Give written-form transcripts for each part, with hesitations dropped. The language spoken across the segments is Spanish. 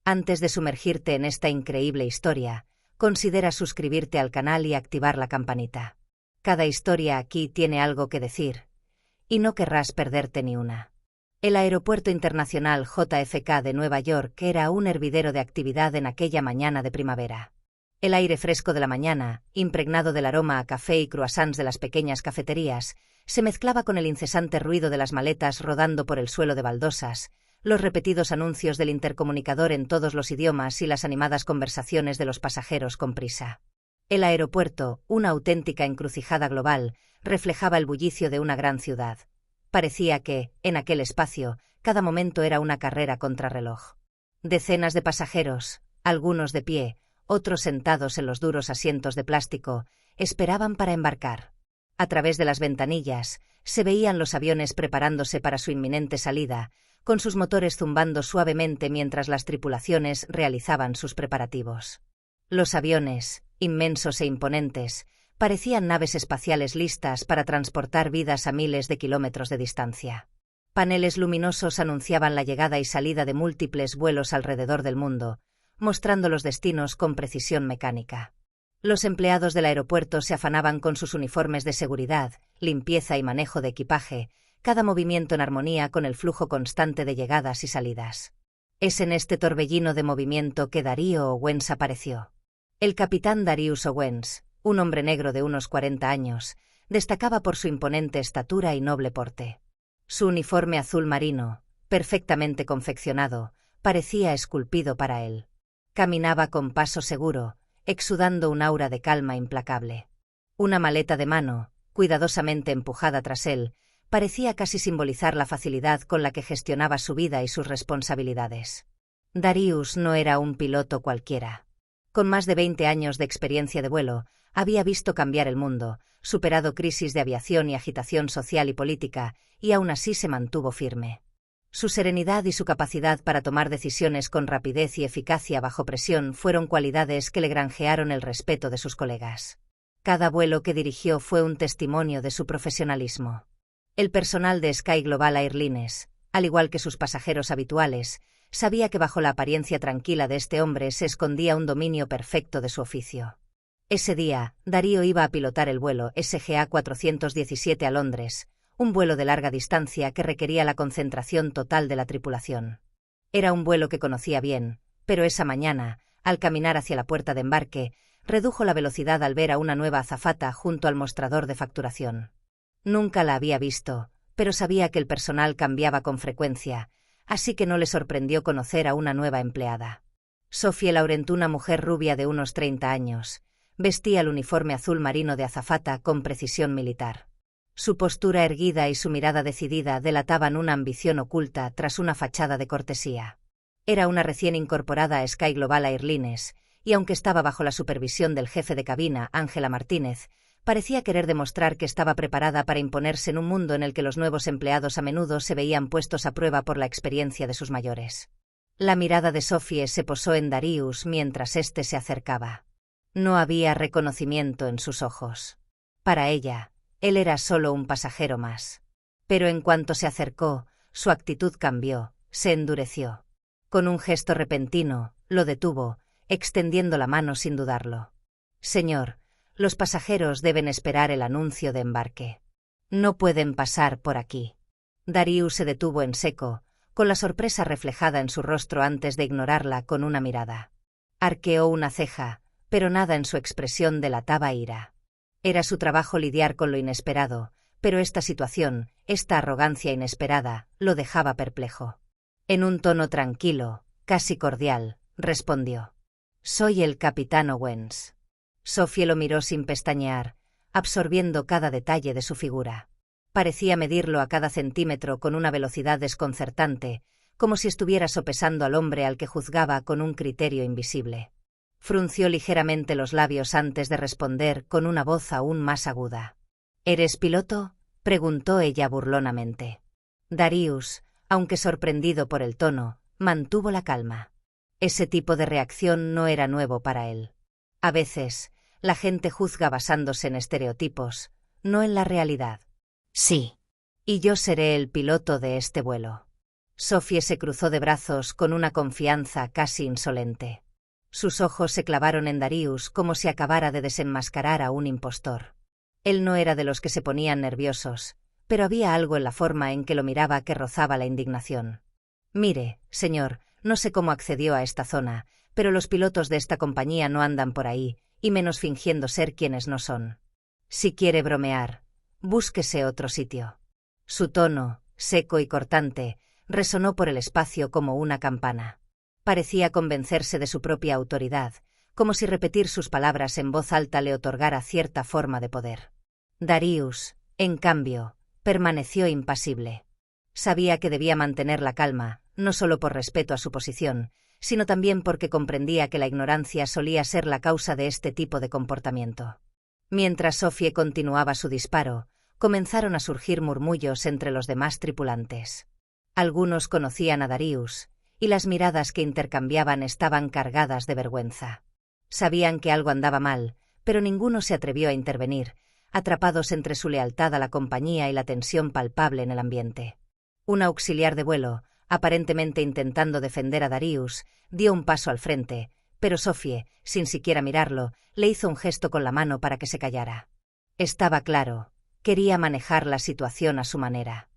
Antes de sumergirte en esta increíble historia, considera suscribirte al canal y activar la campanita. Cada historia aquí tiene algo que decir, y no querrás perderte ni una. El Aeropuerto Internacional JFK de Nueva York era un hervidero de actividad en aquella mañana de primavera. El aire fresco de la mañana, impregnado del aroma a café y croissants de las pequeñas cafeterías, se mezclaba con el incesante ruido de las maletas rodando por el suelo de baldosas, los repetidos anuncios del intercomunicador en todos los idiomas y las animadas conversaciones de los pasajeros con prisa. El aeropuerto, una auténtica encrucijada global, reflejaba el bullicio de una gran ciudad. Parecía que, en aquel espacio, cada momento era una carrera contrarreloj. Decenas de pasajeros, algunos de pie, otros sentados en los duros asientos de plástico, esperaban para embarcar. A través de las ventanillas, se veían los aviones preparándose para su inminente salida, con sus motores zumbando suavemente mientras las tripulaciones realizaban sus preparativos. Los aviones, inmensos e imponentes, parecían naves espaciales listas para transportar vidas a miles de kilómetros de distancia. Paneles luminosos anunciaban la llegada y salida de múltiples vuelos alrededor del mundo, mostrando los destinos con precisión mecánica. Los empleados del aeropuerto se afanaban con sus uniformes de seguridad, limpieza y manejo de equipaje, cada movimiento en armonía con el flujo constante de llegadas y salidas. Es en este torbellino de movimiento que Darío Owens apareció. El capitán Darius Owens, un hombre negro de unos 40 años, destacaba por su imponente estatura y noble porte. Su uniforme azul marino, perfectamente confeccionado, parecía esculpido para él. Caminaba con paso seguro, exudando un aura de calma implacable. Una maleta de mano, cuidadosamente empujada tras él, parecía casi simbolizar la facilidad con la que gestionaba su vida y sus responsabilidades. Darius no era un piloto cualquiera. Con más de 20 años de experiencia de vuelo, había visto cambiar el mundo, superado crisis de aviación y agitación social y política, y aún así se mantuvo firme. Su serenidad y su capacidad para tomar decisiones con rapidez y eficacia bajo presión fueron cualidades que le granjearon el respeto de sus colegas. Cada vuelo que dirigió fue un testimonio de su profesionalismo. El personal de Sky Global Airlines, al igual que sus pasajeros habituales, sabía que bajo la apariencia tranquila de este hombre se escondía un dominio perfecto de su oficio. Ese día, Darío iba a pilotar el vuelo SGA 417 a Londres, un vuelo de larga distancia que requería la concentración total de la tripulación. Era un vuelo que conocía bien, pero esa mañana, al caminar hacia la puerta de embarque, redujo la velocidad al ver a una nueva azafata junto al mostrador de facturación. Nunca la había visto, pero sabía que el personal cambiaba con frecuencia, así que no le sorprendió conocer a una nueva empleada. Sophie Laurent, una mujer rubia de unos 30 años, vestía el uniforme azul marino de azafata con precisión militar. Su postura erguida y su mirada decidida delataban una ambición oculta tras una fachada de cortesía. Era una recién incorporada a Sky Global Airlines, y aunque estaba bajo la supervisión del jefe de cabina, Ángela Martínez, parecía querer demostrar que estaba preparada para imponerse en un mundo en el que los nuevos empleados a menudo se veían puestos a prueba por la experiencia de sus mayores. La mirada de Sophie se posó en Darius mientras éste se acercaba. No había reconocimiento en sus ojos. Para ella, él era solo un pasajero más. Pero en cuanto se acercó, su actitud cambió, se endureció. Con un gesto repentino, lo detuvo, extendiendo la mano sin dudarlo. «Señor, los pasajeros deben esperar el anuncio de embarque. No pueden pasar por aquí». Darius se detuvo en seco, con la sorpresa reflejada en su rostro antes de ignorarla con una mirada. Arqueó una ceja, pero nada en su expresión delataba ira. Era su trabajo lidiar con lo inesperado, pero esta situación, esta arrogancia inesperada, lo dejaba perplejo. En un tono tranquilo, casi cordial, respondió: «Soy el capitán Owens». Sophie lo miró sin pestañear, absorbiendo cada detalle de su figura. Parecía medirlo a cada centímetro con una velocidad desconcertante, como si estuviera sopesando al hombre al que juzgaba con un criterio invisible. Frunció ligeramente los labios antes de responder con una voz aún más aguda. «¿Eres piloto?», preguntó ella burlonamente. Darius, aunque sorprendido por el tono, mantuvo la calma. Ese tipo de reacción no era nuevo para él. A veces, la gente juzga basándose en estereotipos, no en la realidad. «Sí. Y yo seré el piloto de este vuelo». Sophie se cruzó de brazos con una confianza casi insolente. Sus ojos se clavaron en Darius como si acabara de desenmascarar a un impostor. Él no era de los que se ponían nerviosos, pero había algo en la forma en que lo miraba que rozaba la indignación. Mire, señor, no sé cómo accedió a esta zona, pero los pilotos de esta compañía no andan por ahí, y menos fingiendo ser quienes no son. Si quiere bromear, búsquese otro sitio. Su tono, seco y cortante, resonó por el espacio como una campana. Parecía convencerse de su propia autoridad, como si repetir sus palabras en voz alta le otorgara cierta forma de poder. Darius, en cambio, permaneció impasible. Sabía que debía mantener la calma, no solo por respeto a su posición, sino también porque comprendía que la ignorancia solía ser la causa de este tipo de comportamiento. Mientras Sophie continuaba su disparo, comenzaron a surgir murmullos entre los demás tripulantes. Algunos conocían a Darius, y las miradas que intercambiaban estaban cargadas de vergüenza. Sabían que algo andaba mal, pero ninguno se atrevió a intervenir, atrapados entre su lealtad a la compañía y la tensión palpable en el ambiente. Un auxiliar de vuelo, aparentemente intentando defender a Darius, dio un paso al frente, pero Sophie, sin siquiera mirarlo, le hizo un gesto con la mano para que se callara. Estaba claro, quería manejar la situación a su manera.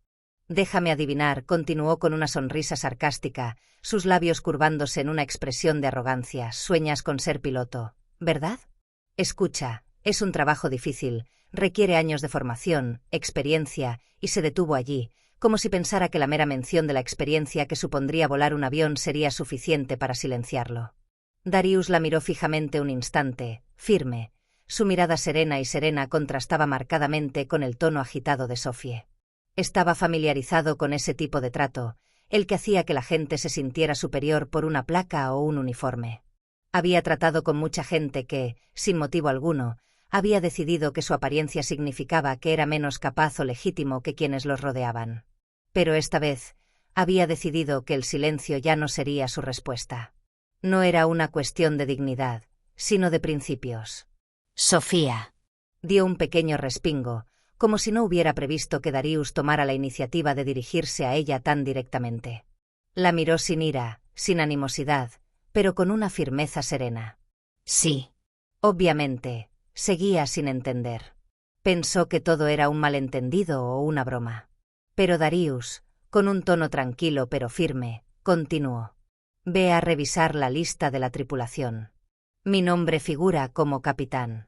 Déjame adivinar, continuó con una sonrisa sarcástica, sus labios curvándose en una expresión de arrogancia. Sueñas con ser piloto, ¿verdad? Escucha, es un trabajo difícil, requiere años de formación, experiencia, y se detuvo allí, como si pensara que la mera mención de la experiencia que supondría volar un avión sería suficiente para silenciarlo. Darius la miró fijamente un instante, firme. Su mirada serena contrastaba marcadamente con el tono agitado de Sophie. Estaba familiarizado con ese tipo de trato, el que hacía que la gente se sintiera superior por una placa o un uniforme. Había tratado con mucha gente que, sin motivo alguno, había decidido que su apariencia significaba que era menos capaz o legítimo que quienes los rodeaban. Pero esta vez, había decidido que el silencio ya no sería su respuesta. No era una cuestión de dignidad, sino de principios. Sofía. Dio un pequeño respingo, como si no hubiera previsto que Darius tomara la iniciativa de dirigirse a ella tan directamente. La miró sin ira, sin animosidad, pero con una firmeza serena. Sí. Obviamente, seguía sin entender. Pensó que todo era un malentendido o una broma. Pero Darius, con un tono tranquilo pero firme, continuó. Ve a revisar la lista de la tripulación. Mi nombre figura como capitán.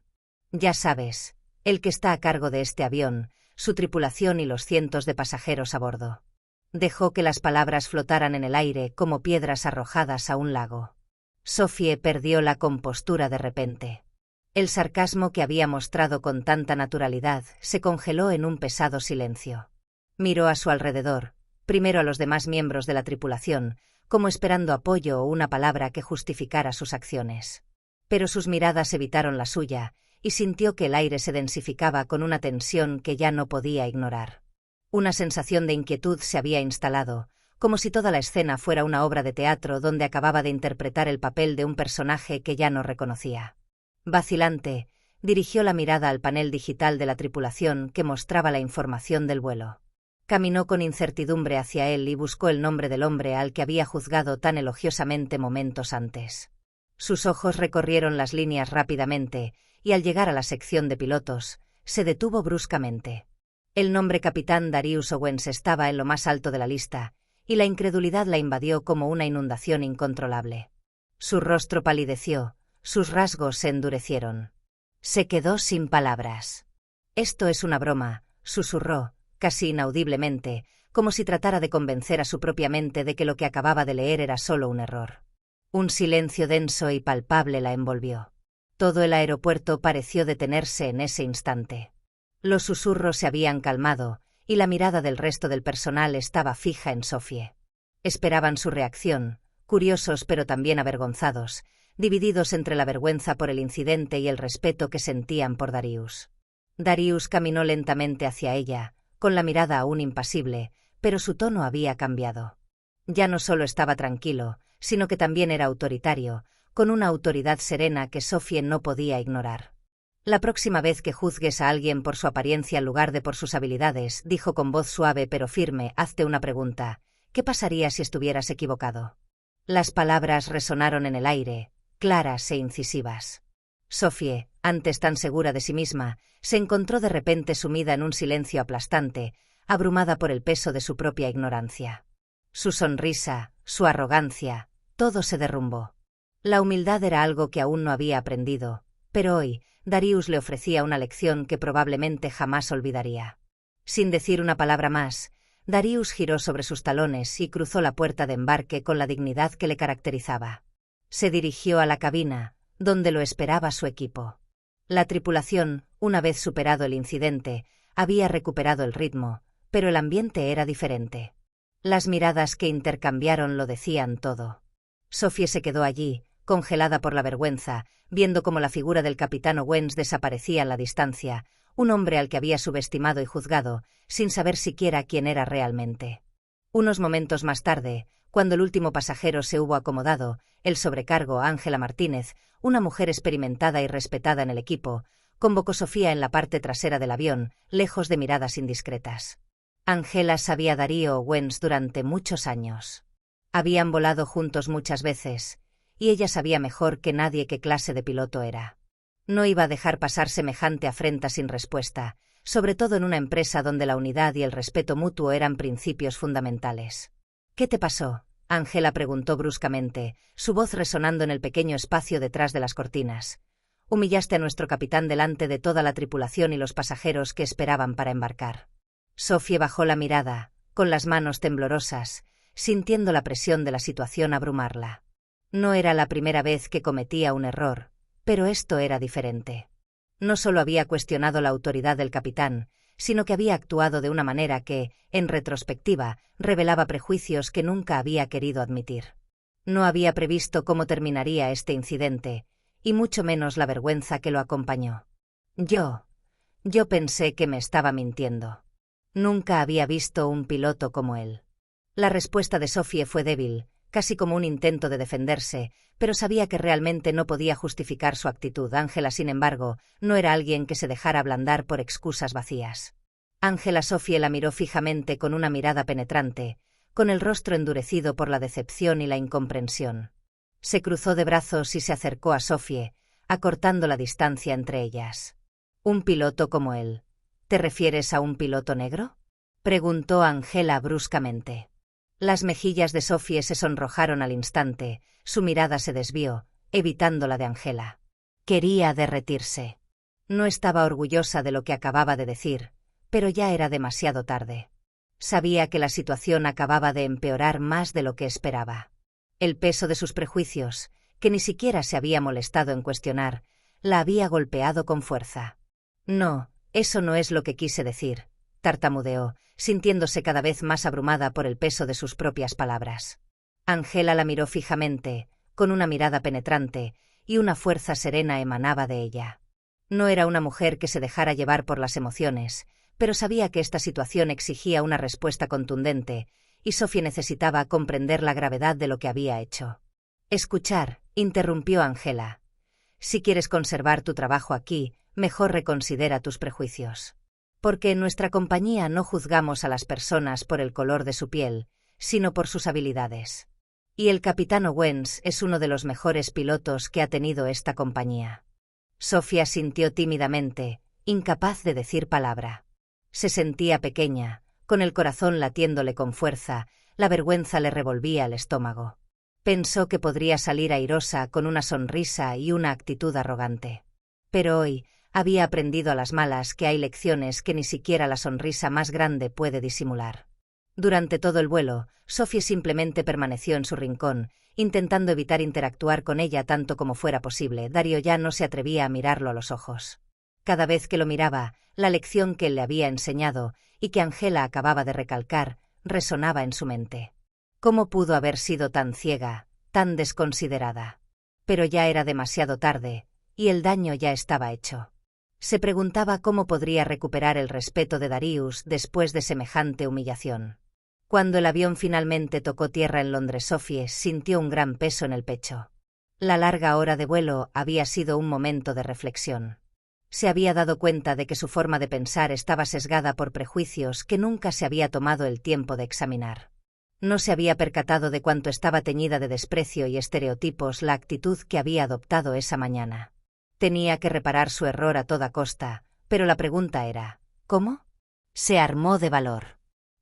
Ya sabes, el que está a cargo de este avión, su tripulación y los cientos de pasajeros a bordo. Dejó que las palabras flotaran en el aire como piedras arrojadas a un lago. Sophie perdió la compostura de repente. El sarcasmo que había mostrado con tanta naturalidad se congeló en un pesado silencio. Miró a su alrededor, primero a los demás miembros de la tripulación, como esperando apoyo o una palabra que justificara sus acciones. Pero sus miradas evitaron la suya, y sintió que el aire se densificaba con una tensión que ya no podía ignorar. Una sensación de inquietud se había instalado, como si toda la escena fuera una obra de teatro donde acababa de interpretar el papel de un personaje que ya no reconocía. Vacilante, dirigió la mirada al panel digital de la tripulación que mostraba la información del vuelo. Caminó con incertidumbre hacia él y buscó el nombre del hombre al que había juzgado tan elogiosamente momentos antes. Sus ojos recorrieron las líneas rápidamente, y al llegar a la sección de pilotos, se detuvo bruscamente. El nombre Capitán Darius Owens estaba en lo más alto de la lista, y la incredulidad la invadió como una inundación incontrolable. Su rostro palideció, sus rasgos se endurecieron. Se quedó sin palabras. Esto es una broma, susurró, casi inaudiblemente, como si tratara de convencer a su propia mente de que lo que acababa de leer era solo un error. Un silencio denso y palpable la envolvió. Todo el aeropuerto pareció detenerse en ese instante. Los susurros se habían calmado, y la mirada del resto del personal estaba fija en Sophie. Esperaban su reacción, curiosos pero también avergonzados, divididos entre la vergüenza por el incidente y el respeto que sentían por Darius. Darius caminó lentamente hacia ella, con la mirada aún impasible, pero su tono había cambiado. Ya no solo estaba tranquilo, sino que también era autoritario, con una autoridad serena que Sophie no podía ignorar. La próxima vez que juzgues a alguien por su apariencia en lugar de por sus habilidades, dijo con voz suave pero firme, hazte una pregunta. ¿Qué pasaría si estuvieras equivocado? Las palabras resonaron en el aire, claras e incisivas. Sophie, antes tan segura de sí misma, se encontró de repente sumida en un silencio aplastante, abrumada por el peso de su propia ignorancia. Su sonrisa, su arrogancia, todo se derrumbó. La humildad era algo que aún no había aprendido, pero hoy, Darius le ofrecía una lección que probablemente jamás olvidaría. Sin decir una palabra más, Darius giró sobre sus talones y cruzó la puerta de embarque con la dignidad que le caracterizaba. Se dirigió a la cabina, donde lo esperaba su equipo. La tripulación, una vez superado el incidente, había recuperado el ritmo, pero el ambiente era diferente. Las miradas que intercambiaron lo decían todo. Sophie se quedó allí, congelada por la vergüenza, viendo cómo la figura del capitán Owens desaparecía en la distancia, un hombre al que había subestimado y juzgado, sin saber siquiera quién era realmente. Unos momentos más tarde, cuando el último pasajero se hubo acomodado, el sobrecargo Ángela Martínez, una mujer experimentada y respetada en el equipo, convocó a Sofía en la parte trasera del avión, lejos de miradas indiscretas. Ángela sabía a Darío Owens durante muchos años. Habían volado juntos muchas veces, y ella sabía mejor que nadie qué clase de piloto era. No iba a dejar pasar semejante afrenta sin respuesta, sobre todo en una empresa donde la unidad y el respeto mutuo eran principios fundamentales. ¿Qué te pasó?, Ángela preguntó bruscamente, su voz resonando en el pequeño espacio detrás de las cortinas. Humillaste a nuestro capitán delante de toda la tripulación y los pasajeros que esperaban para embarcar. Sophie bajó la mirada, con las manos temblorosas, sintiendo la presión de la situación abrumarla. No era la primera vez que cometía un error, pero esto era diferente. No solo había cuestionado la autoridad del capitán, sino que había actuado de una manera que, en retrospectiva, revelaba prejuicios que nunca había querido admitir. No había previsto cómo terminaría este incidente, y mucho menos la vergüenza que lo acompañó. Yo pensé que me estaba mintiendo. Nunca había visto un piloto como él. La respuesta de Sophie fue débil, casi como un intento de defenderse, pero sabía que realmente no podía justificar su actitud. Ángela, sin embargo, no era alguien que se dejara ablandar por excusas vacías. Sophie la miró fijamente con una mirada penetrante, con el rostro endurecido por la decepción y la incomprensión. Se cruzó de brazos y se acercó a Sophie, acortando la distancia entre ellas. ¿Un piloto como él? ¿Te refieres a un piloto negro?, preguntó Ángela bruscamente. Las mejillas de Sophie se sonrojaron al instante, su mirada se desvió, evitando la de Ángela. Quería derretirse. No estaba orgullosa de lo que acababa de decir, pero ya era demasiado tarde. Sabía que la situación acababa de empeorar más de lo que esperaba. El peso de sus prejuicios, que ni siquiera se había molestado en cuestionar, la había golpeado con fuerza. No, eso no es lo que quise decir, tartamudeó, sintiéndose cada vez más abrumada por el peso de sus propias palabras. Ángela la miró fijamente, con una mirada penetrante, y una fuerza serena emanaba de ella. No era una mujer que se dejara llevar por las emociones, pero sabía que esta situación exigía una respuesta contundente, y Sophie necesitaba comprender la gravedad de lo que había hecho. Escuchar, interrumpió Ángela. Si quieres conservar tu trabajo aquí, mejor reconsidera tus prejuicios. Porque en nuestra compañía no juzgamos a las personas por el color de su piel, sino por sus habilidades. Y el capitán Owens es uno de los mejores pilotos que ha tenido esta compañía. Sophie asintió tímidamente, incapaz de decir palabra. Se sentía pequeña, con el corazón latiéndole con fuerza, la vergüenza le revolvía el estómago. Pensó que podría salir airosa con una sonrisa y una actitud arrogante. Pero hoy, había aprendido a las malas que hay lecciones que ni siquiera la sonrisa más grande puede disimular. Durante todo el vuelo, Sophie simplemente permaneció en su rincón, intentando evitar interactuar con ella tanto como fuera posible. Darío ya no se atrevía a mirarlo a los ojos. Cada vez que lo miraba, la lección que él le había enseñado, y que Ángela acababa de recalcar, resonaba en su mente. ¿Cómo pudo haber sido tan ciega, tan desconsiderada? Pero ya era demasiado tarde, y el daño ya estaba hecho. Se preguntaba cómo podría recuperar el respeto de Darius después de semejante humillación. Cuando el avión finalmente tocó tierra en Londres, Sophie sintió un gran peso en el pecho. La larga hora de vuelo había sido un momento de reflexión. Se había dado cuenta de que su forma de pensar estaba sesgada por prejuicios que nunca se había tomado el tiempo de examinar. No se había percatado de cuánto estaba teñida de desprecio y estereotipos la actitud que había adoptado esa mañana. Tenía que reparar su error a toda costa, pero la pregunta era, ¿cómo? Se armó de valor.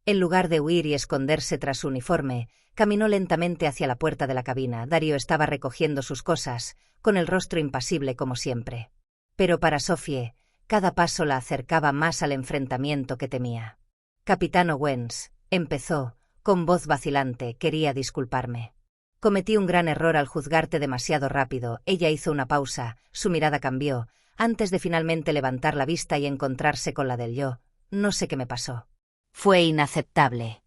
En lugar de huir y esconderse tras su uniforme, caminó lentamente hacia la puerta de la cabina. Darío estaba recogiendo sus cosas, con el rostro impasible como siempre. Pero para Sophie, cada paso la acercaba más al enfrentamiento que temía. «Capitán Owens», empezó, con voz vacilante, «quería disculparme. Cometí un gran error al juzgarte demasiado rápido». Ella hizo una pausa, su mirada cambió, antes de finalmente levantar la vista y encontrarse con la del yo. «No sé qué me pasó». Fue inaceptable.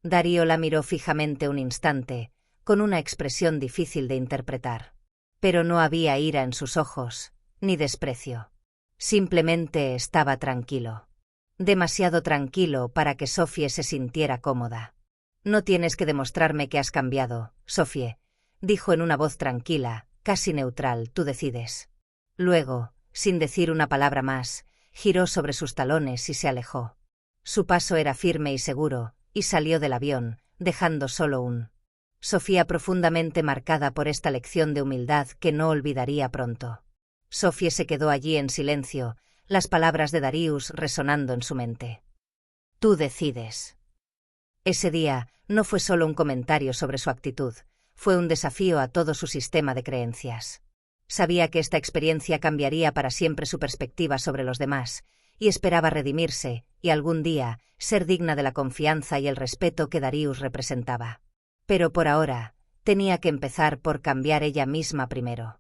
Darío la miró fijamente un instante, con una expresión difícil de interpretar. Pero no había ira en sus ojos, ni desprecio. Simplemente estaba tranquilo. Demasiado tranquilo para que Sophie se sintiera cómoda. «No tienes que demostrarme que has cambiado, Sophie», dijo en una voz tranquila, casi neutral, «tú decides». Luego, sin decir una palabra más, giró sobre sus talones y se alejó. Su paso era firme y seguro, y salió del avión, dejando solo un Sofía profundamente marcada por esta lección de humildad que no olvidaría pronto. Sophie se quedó allí en silencio, las palabras de Darius resonando en su mente. «Tú decides». Ese día no fue solo un comentario sobre su actitud, fue un desafío a todo su sistema de creencias. Sabía que esta experiencia cambiaría para siempre su perspectiva sobre los demás, y esperaba redimirse, y algún día, ser digna de la confianza y el respeto que Darius representaba. Pero por ahora, tenía que empezar por cambiar ella misma primero.